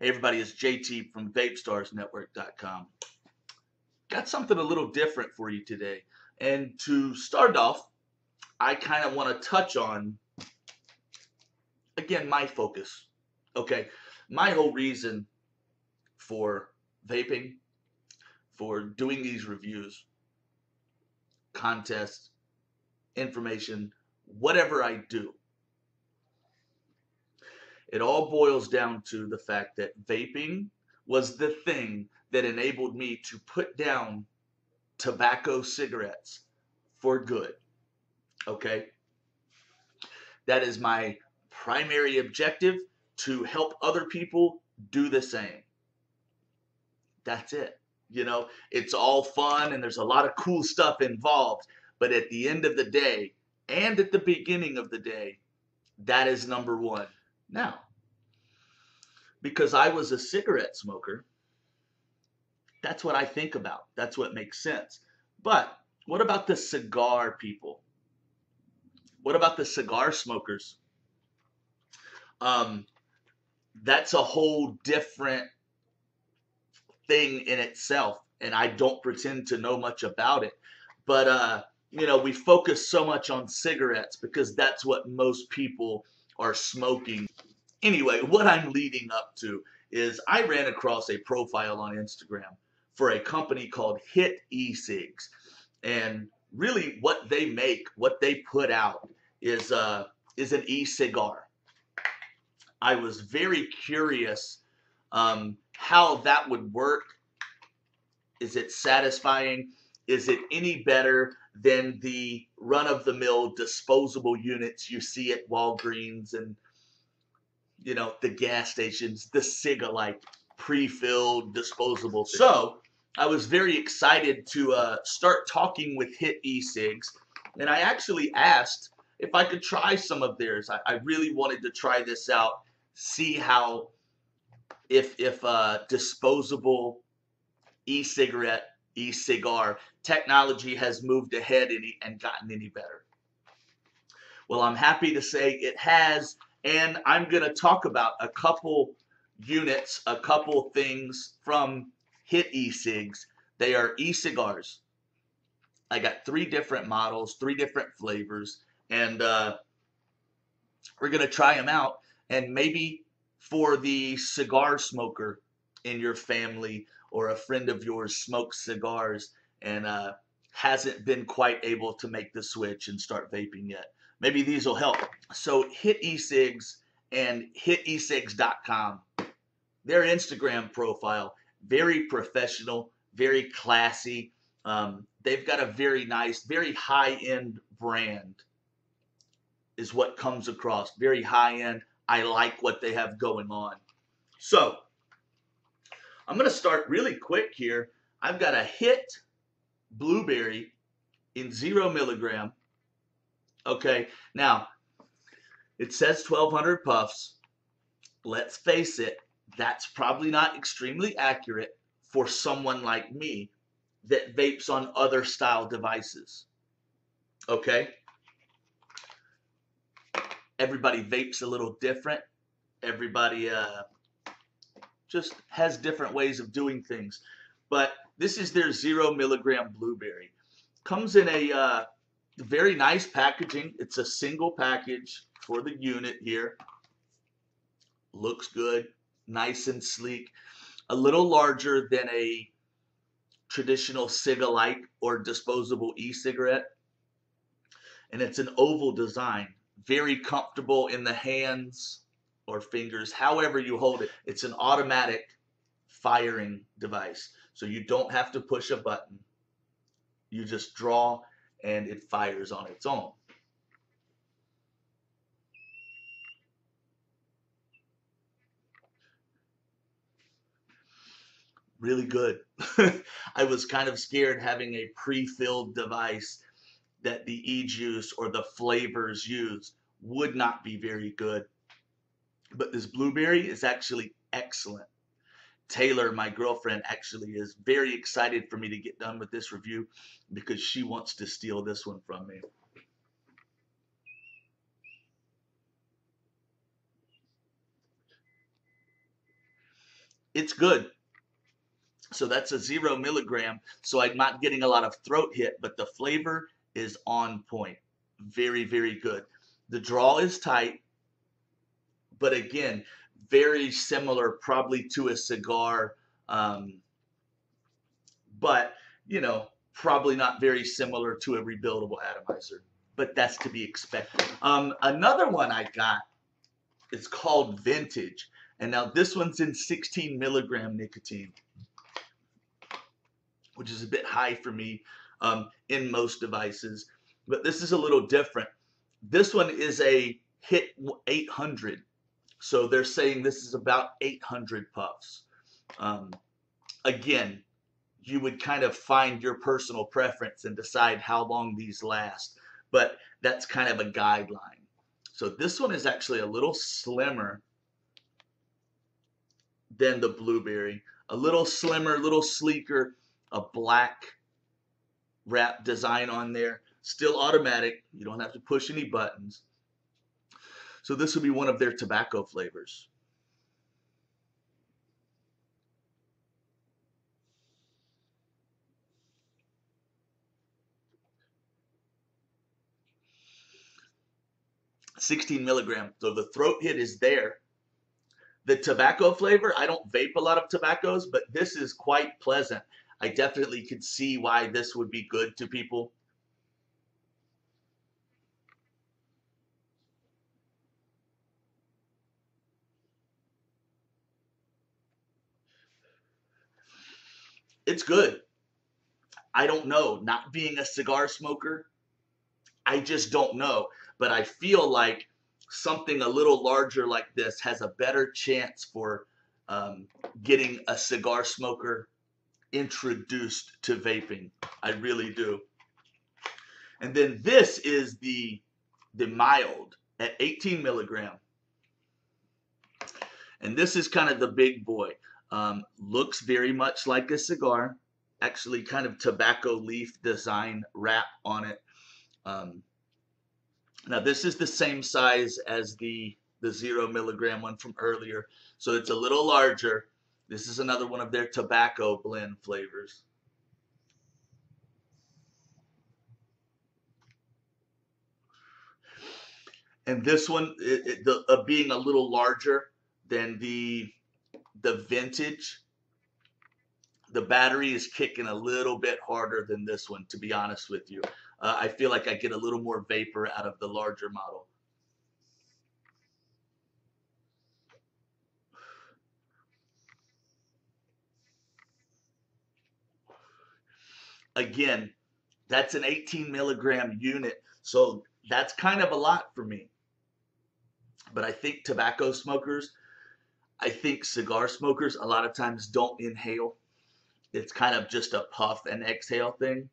Hey everybody, it's JT from VapestarsNetwork.com. Got something a little different for you today. And to start off, I kind of want to touch on, again, my focus. Okay, my whole reason for vaping, for doing these reviews, contests, information, whatever I do, it all boils down to the fact that vaping was the thing that enabled me to put down tobacco cigarettes for good. Okay? That is my primary objective, to help other people do the same. That's it. You know, it's all fun and there's a lot of cool stuff involved, but at the end of the day, and at the beginning of the day, that is number one. Now, because I was a cigarette smoker, that's what I think about. That's what makes sense. But what about the cigar people? What about the cigar smokers? That's a whole different thing in itself, and I don't pretend to know much about it. But you know, we focus so much on cigarettes because that's what most people are smoking. Anyway, what I'm leading up to is I ran across a profile on Instagram for a company called eCigs, and really what they make, what they put out is an e-cigar. I was very curious how that would work. Is it satisfying? Is it any better than the run-of-the-mill disposable units you see at Walgreens and, you know, the gas stations, the Ciga-like pre-filled disposable things? So I was very excited to start talking with eCigs, and I actually asked if I could try some of theirs. I really wanted to try this out, see how, if disposable e-cigarette, e-cigar technology has moved ahead and gotten any better. Well, I'm happy to say it has, and I'm going to talk about a couple units, a couple things from eCigs. They are eCigars. I got 3 different models, 3 different flavors, and we're going to try them out. And maybe for the cigar smoker in your family or a friend of yours smokes cigars and hasn't been quite able to make the switch and start vaping yet, maybe these will help. So eCigs and eCigs.com, their Instagram profile, very professional, very classy. They've got a very nice, very high-end brand is what comes across. Very high-end. I like what they have going on. So I'm going to start really quick here. I've got a Hit Blueberry in 0 milligram. Okay, now it says 1,200 puffs. Let's face it, that's probably not extremely accurate for someone like me that vapes on other style devices. Okay? Everybody vapes a little different. Everybody just has different ways of doing things. But this is their 0 milligram blueberry. Comes in a very nice packaging. It's a single package for the unit here. Looks good, nice and sleek. A little larger than a traditional Ciga-like or disposable e-cigarette. And it's an oval design. Very comfortable in the hands or fingers, however you hold it. It's an automatic firing device. So you don't have to push a button. You just draw and it fires on its own. Really good. I was kind of scared having a pre-filled device that the e-juice or the flavors used would not be very good. But this blueberry is actually excellent. Taylor, my girlfriend, actually is very excited for me to get done with this review because she wants to steal this one from me. it's good. So that's a 0 milligram. So I'm not getting a lot of throat hit, but the flavor is on point. Very, very good. The draw is tight, but again, very similar probably to a cigar, but probably not very similar to a rebuildable atomizer. But that's to be expected. Another one I got is called Vintage. And now this one's in 16 milligram nicotine, which is a bit high for me in most devices. But this is a little different. This one is a hit 800. So they're saying this is about 800 puffs. Again, you would kind of find your personal preference and decide how long these last. But that's kind of a guideline. So this one is actually a little slimmer than the blueberry. A little slimmer, a little sleeker, a black wrap design on there. Still automatic. You don't have to push any buttons. So this would be one of their tobacco flavors. $16 milligram. So the throat hit is there. The tobacco flavor, I don't vape a lot of tobaccos, but this is quite pleasant. I definitely could see why this would be good to people. It's good. I don't know. Not being a cigar smoker, I just don't know. But I feel like something a little larger like this has a better chance for getting a cigar smoker introduced to vaping. I really do. And then this is the mild at 18 milligram. And this is kind of the big boy. Looks very much like a cigar. Actually kind of tobacco leaf design wrap on it. Now this is the same size as the 0 milligram one from earlier. So it's a little larger. This is another one of their tobacco blend flavors. And this one, being a little larger than the vintage, the battery is kicking a little bit harder than this one, to be honest with you. I feel like I get a little more vapor out of the larger model. Again, that's an 18 milligram unit, so that's kind of a lot for me. But I think tobacco smokers, I think cigar smokers a lot of times don't inhale. It's kind of just a puff and exhale thing.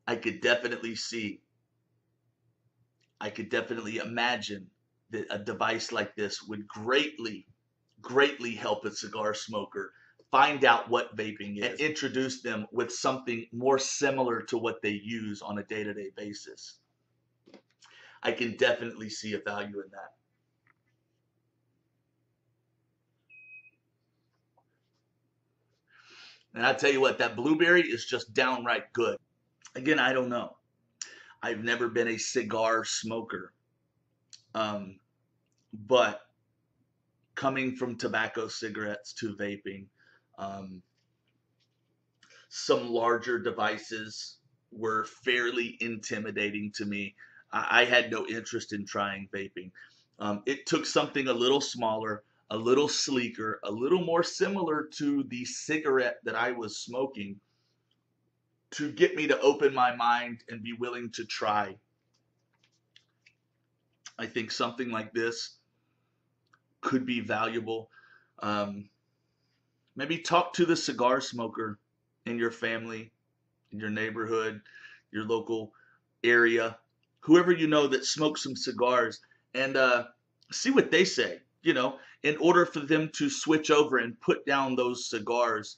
I could definitely imagine that a device like this would greatly help a cigar smoker find out what vaping is and introduce them with something more similar to what they use on a day-to-day basis. I can definitely see a value in that. And I tell you what, that blueberry is just downright good. Again, I don't know. I've never been a cigar smoker. But coming from tobacco cigarettes to vaping, some larger devices were fairly intimidating to me. I had no interest in trying vaping. It took something a little smaller, a little sleeker, a little more similar to the cigarette that I was smoking to get me to open my mind and be willing to try. I think something like this could be valuable. Maybe talk to the cigar smoker in your family, in your neighborhood, your local area, whoever you know that smokes some cigars, and see what they say. In order for them to switch over and put down those cigars,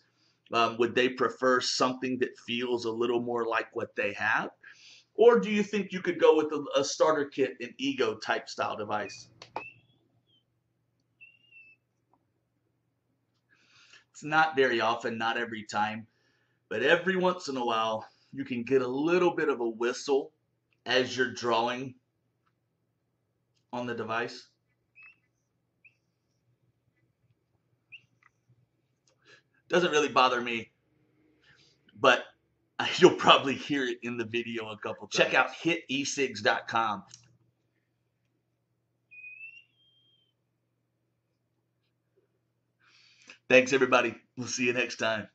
would they prefer something that feels a little more like what they have? Or do you think you could go with a starter kit, an Ego type style device? It's not very often, not every time, but every once in a while, you can get a little bit of a whistle as you're drawing on the device. Doesn't really bother me, but you'll probably hear it in the video a couple times. Check out hitecigs.com. Thanks, everybody. We'll see you next time.